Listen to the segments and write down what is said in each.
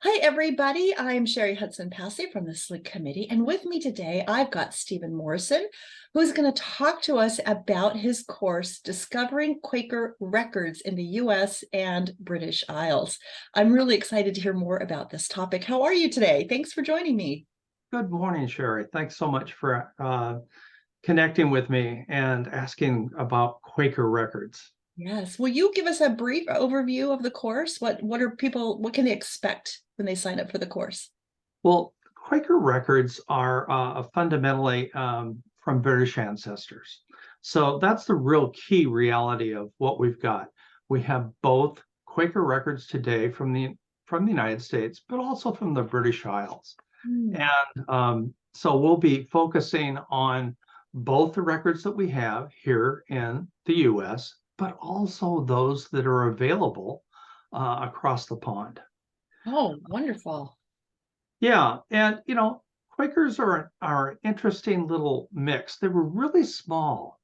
Hi, everybody. I'm Sherry Hudson Passey from the SLIC Committee. And with me today, I've got Stephen Morrison, who's going to talk to us about his course, Discovering Quaker Records in the U.S. and British Isles. I'm really excited to hear more about this topic. How are you today? Thanks for joining me. Good morning, Sherry. Thanks so much for connecting with me and asking about Quaker Records. Yes. Will you give us a brief overview of the course? What can they expect when they sign up for the course? Well, Quaker Records are fundamentally from British ancestors. So that's the real key reality of what we've got. We have both Quaker records today from the United States, but also from the British Isles. And so we'll be focusing on both the records that we have here in the US, but also those that are available across the pond. Oh, wonderful. Yeah, and Quakers are an interesting little mix. They were really small,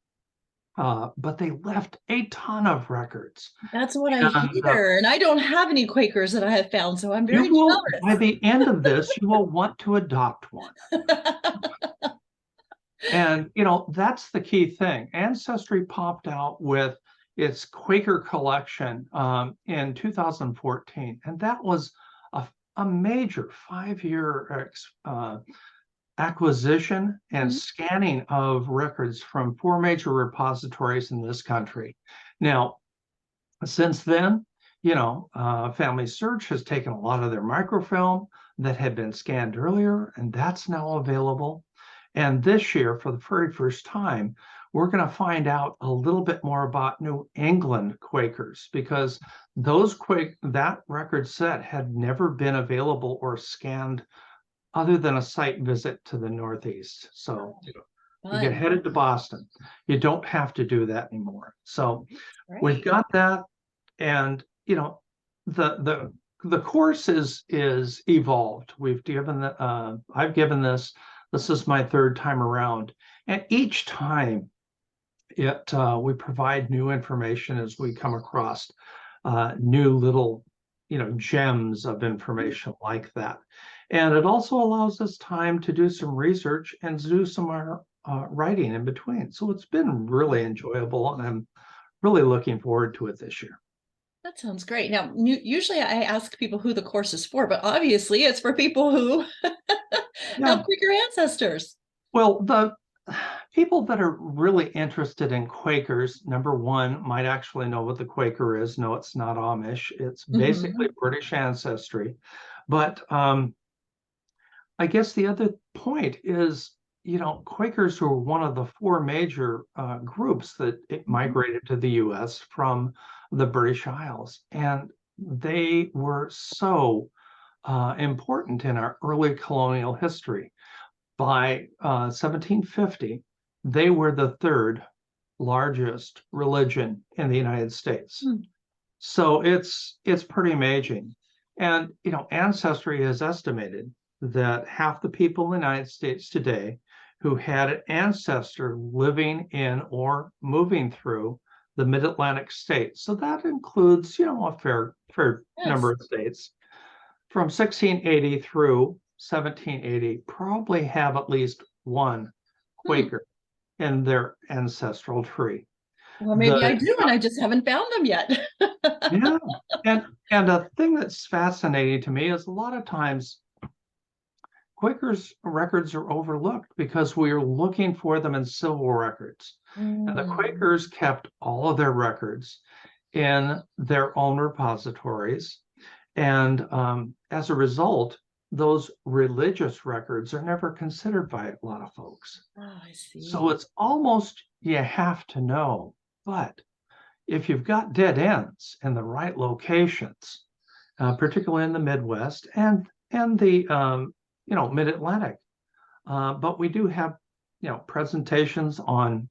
but they left a ton of records. That's what I And hear. And I don't have any Quakers that I have found, so I'm you very will, by jealous. the end of this, you will want to adopt one. And that's the key thing. Ancestry popped out with its Quaker collection in 2014, and that was a major 5-year acquisition and scanning of records from 4 major repositories in this country. Now, since then, Family Search has taken a lot of their microfilm that had been scanned earlier, and that's now available. And this year, for the very first time, we're going to find out a little bit more about New England Quakers, because that record set had never been available or scanned other than a site visit to the Northeast. So you get headed to Boston. You don't have to do that anymore. So we've got that, and the course is evolved. I've given this. This is my third time around, and each time we provide new information as we come across new little gems of information like that. And it also allows us time to do some research and do some writing in between. So it's been really enjoyable, and I'm really looking forward to it this year. That sounds great. Now, usually I ask people who the course is for, but obviously it's for people who have Quaker ancestors. Well, the people that are really interested in Quakers, number one, might actually know what the Quaker is. No, it's not Amish. It's basically British ancestry. But I guess the other point is, Quakers were one of the 4 major groups that migrated to the U.S. from the British Isles. And they were so important in our early colonial history. By 1750, they were the 3rd largest religion in the United States. So it's pretty amazing. And Ancestry has estimated that half the people in the United States today who had an ancestor living in or moving through the mid-Atlantic states. So that includes, a fair number of states. From 1680 through 1780, probably have at least one Quaker in their ancestral tree. Well, maybe I do, and I just haven't found them yet. Yeah, and a thing that's fascinating to me is a lot of times Quakers records are overlooked because we are looking for them in civil records. And the Quakers kept all of their records in their own repositories. And as a result, those religious records are never considered by a lot of folks. Oh, I see. So it's almost, you have to know. But if you've got dead ends in the right locations, particularly in the Midwest and the Mid-Atlantic, but we do have presentations on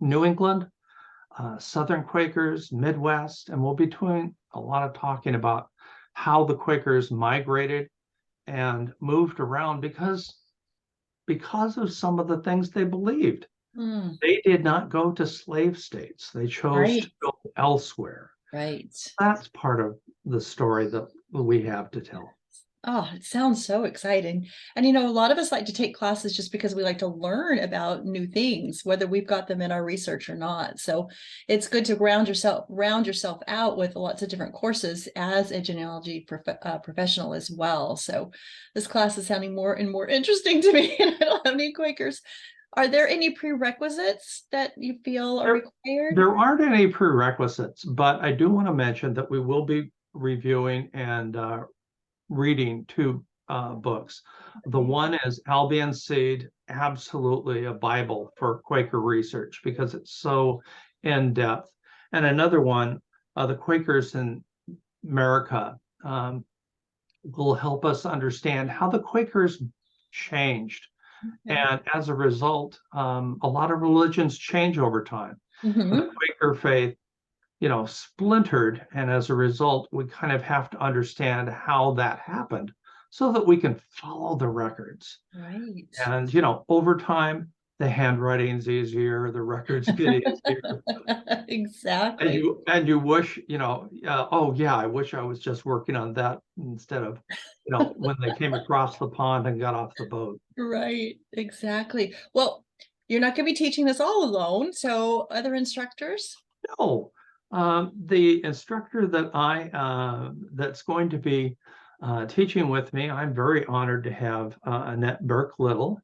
New England, Southern Quakers, Midwest, and we'll be doing a lot of talking about how the Quakers migrated and moved around because of some of the things they believed. They did not go to slave states. They chose to go elsewhere. Right. That's part of the story that we have to tell. Oh, it sounds so exciting. And a lot of us like to take classes just because we like to learn about new things, whether we've got them in our research or not. So it's good to round yourself out with lots of different courses as a genealogy professional as well. So this class is sounding more and more interesting to me, and I don't have any Quakers. Are there any prerequisites that you feel are required? There aren't any prerequisites, but I do want to mention that we will be reviewing and reading two books. The one is Albion Seed, absolutely a Bible for Quaker research because it's so in depth. And another one, the Quakers in America, will help us understand how the Quakers changed. Okay. And as a result, a lot of religions change over time. The Quaker faith splintered. And as a result, we kind of have to understand how that happened so that we can follow the records. Right. And, over time, the handwriting's easier, the records get easier. Exactly. And you wish, oh yeah, I wish I was just working on that instead of, when they came across the pond and got off the boat. Right. Exactly. Well, you're not going to be teaching this all alone. So other instructors? No, the instructor that that's going to be teaching with me, I'm very honored to have Annette Burke-Little.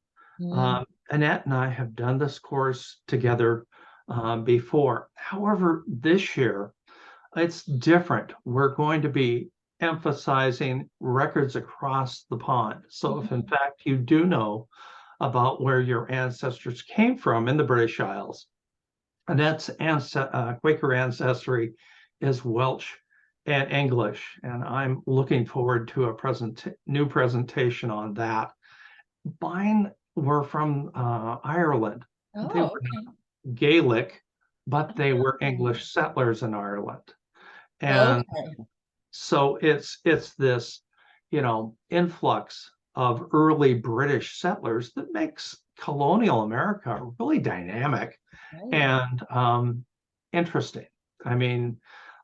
Annette and I have done this course together before. However, this year it's different. We're going to be emphasizing records across the pond. So if in fact you do know about where your ancestors came from in the British Isles, Annette's Quaker ancestry is Welsh and English, and I'm looking forward to a new presentation on that. Mine were from Ireland. They were Gaelic, but they were English settlers in Ireland. And so it's this, influx of early British settlers that makes colonial America really dynamic and interesting. I mean,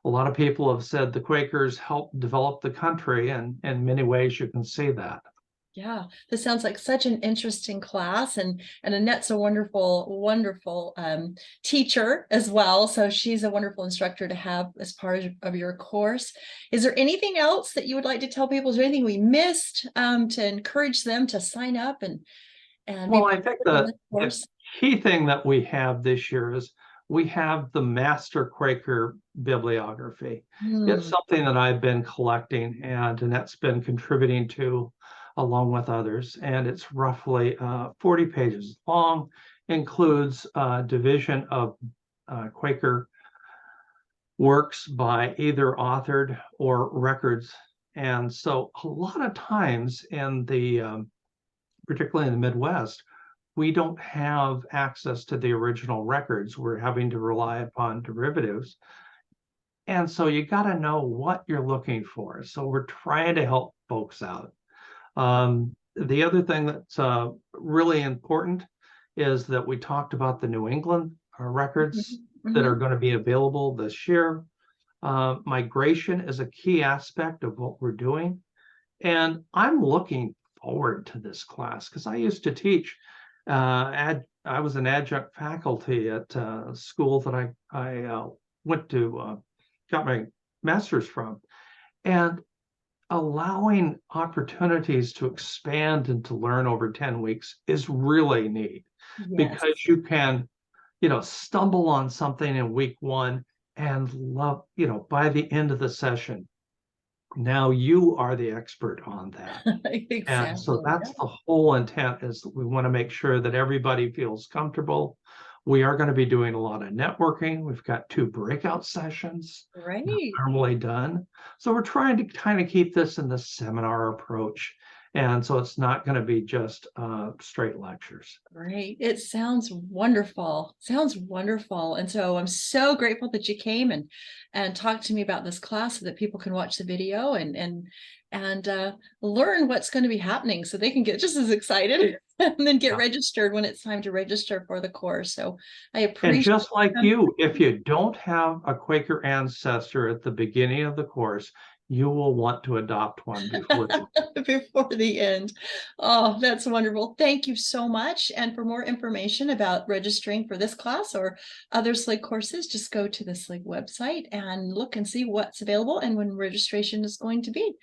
a lot of people have said the Quakers helped develop the country, and in many ways you can see that. Yeah, this sounds like such an interesting class, and Annette's a wonderful teacher as well. So she's a wonderful instructor to have as part of your course. Is there anything else that you would like to tell people? Is there anything we missed to encourage them to sign up and well, I think the key thing that we have this year is we have the Master Quaker bibliography. It's something that I've been collecting and that's been contributing to along with others. And it's roughly 40 pages long, includes division of Quaker works by either authored or records. And so a lot of times in the, particularly in the Midwest, we don't have access to the original records. We're having to rely upon derivatives. And so you got to know what you're looking for. So we're trying to help folks out. The other thing that's really important is that we talked about the New England records that are going to be available this year. Migration is a key aspect of what we're doing. And I'm looking forward to this class because I used to teach. I was an adjunct faculty at a school that I went to, got my master's from. And allowing opportunities to expand and to learn over 10 weeks is really neat because you can, stumble on something in week one and love, by the end of the session, now you are the expert on that. Exactly. And so that's the whole intent, is that we want to make sure that everybody feels comfortable. We are going to be doing a lot of networking. We've got 2 breakout sessions normally done. So we're trying to kind of keep this in the seminar approach. And so it's not going to be just straight lectures. Great. It sounds wonderful. Sounds wonderful. And so I'm so grateful that you came and talked to me about this class so that people can watch the video and learn what's going to be happening so they can get just as excited and then get registered when it's time to register for the course. So I appreciate. And just like you, if you don't have a Quaker ancestor at the beginning of the course, you will want to adopt one before before the end. Oh, that's wonderful. Thank you so much. And for more information about registering for this class or other SLIG courses, just go to the SLIG website and look and see what's available and when registration is going to be.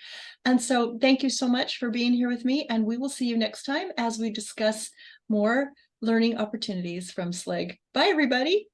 And so thank you so much for being here with me, and we will see you next time as we discuss more learning opportunities from SLIG. Bye, everybody.